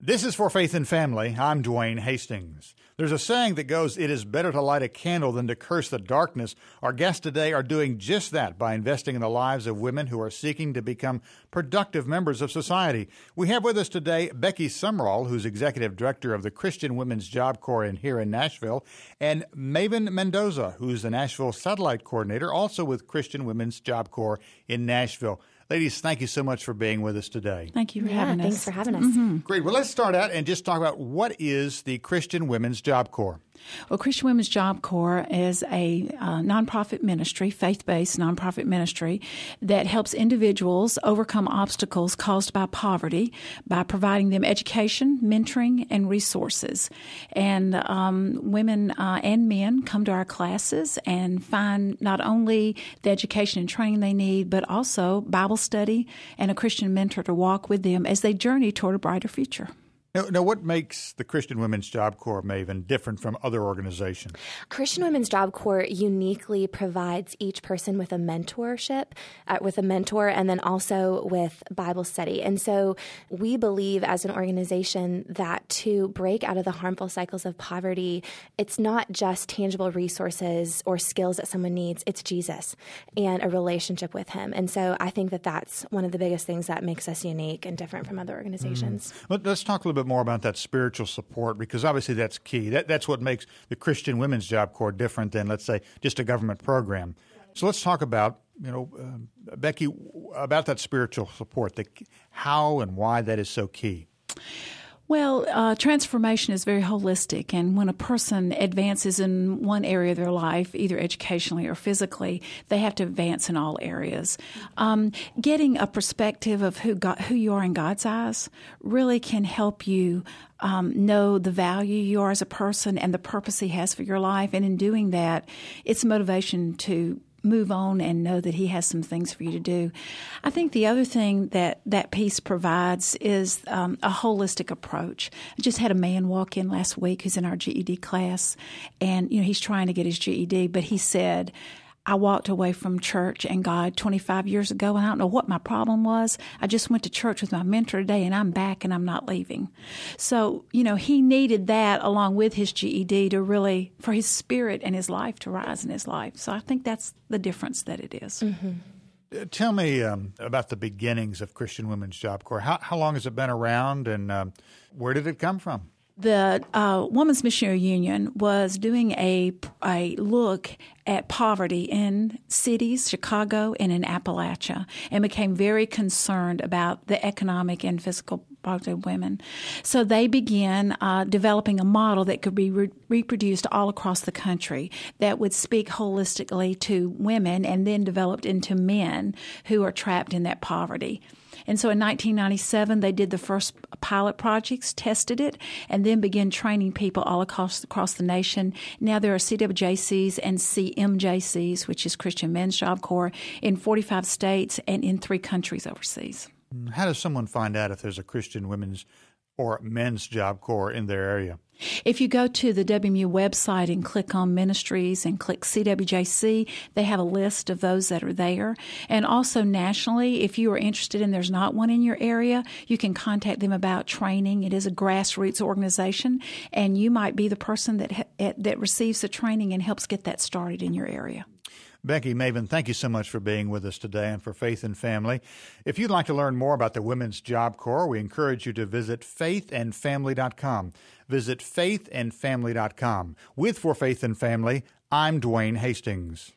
This is For Faith and Family. I'm Dwayne Hastings. There's a saying that goes, it is better to light a candle than to curse the darkness. Our guests today are doing just that by investing in the lives of women who are seeking to become productive members of society. We have with us today Becky Sumrall, who's Executive Director of the Christian Women's Job Corps here in Nashville, and Maven Mendoza, who's the Nashville Satellite Coordinator, also with Christian Women's Job Corps in Nashville. Ladies, thank you so much for being with us today. Thank you for having us. Thanks for having us. Mm-hmm. Great. Well, let's start out and just talk about what is the Christian Women's Job Corps. Well, Christian Women's Job Corps is a nonprofit ministry, faith-based nonprofit ministry that helps individuals overcome obstacles caused by poverty by providing them education, mentoring, and resources. And women and men come to our classes and find not only the education and training they need, but also Bible study and a Christian mentor to walk with them as they journey toward a brighter future. Now, what makes the Christian Women's Job Corps, Maven, different from other organizations? Christian Women's Job Corps uniquely provides each person with a mentor, and then also with Bible study. And so we believe as an organization that to break out of the harmful cycles of poverty, it's not just tangible resources or skills that someone needs, it's Jesus and a relationship with him. And so I think that that's one of the biggest things that makes us unique and different from other organizations. Well, let's talk a little bit more about that spiritual support, because obviously that's key. That's what makes the Christian Women's Job Corps different than, let's say, just a government program. So let's talk about, Becky, about that spiritual support, how and why that is so key. Well, transformation is very holistic, and when a person advances in one area of their life, either educationally or physically, they have to advance in all areas. Getting a perspective of who you are in God's eyes really can help you know the value you are as a person and the purpose He has for your life. And in doing that, it's a motivation to move on and know that He has some things for you to do. I think the other thing that piece provides is a holistic approach. I just had a man walk in last week who's in our GED class, and he's trying to get his GED, but he said, I walked away from church and God 25 years ago, and I don't know what my problem was. I just went to church with my mentor today, and I'm back, and I'm not leaving. So, he needed that along with his GED to really, for his spirit and his life to rise in his life. So I think that's the difference that it is. Mm-hmm. Tell me about the beginnings of Christian Women's Job Corps. How long has it been around, and where did it come from? The Women's Missionary Union was doing a look at poverty in cities, Chicago, and in Appalachia, and became very concerned about the economic and physical poverty of women. So they began developing a model that could be reproduced all across the country that would speak holistically to women and then developed into men who are trapped in that poverty. And so in 1997, they did the first pilot projects, tested it, and then began training people all across the nation. Now there are CWJCs and CMJCs, which is Christian Men's Job Corps, in 45 states and in 3 countries overseas. How does someone find out if there's a Christian Women's or Men's Job Corps in their area? If you go to the WMU website and click on Ministries and click CWJC, they have a list of those that are there. And also nationally, if you are interested and there's not one in your area, you can contact them about training. It is a grassroots organization, and you might be the person that receives the training and helps get that started in your area. Becky, Maven, thank you so much for being with us today and for Faith and Family. If you'd like to learn more about the Women's Job Corps, we encourage you to visit faithandfamily.com. Visit faithandfamily.com. With For Faith and Family, I'm Dwayne Hastings.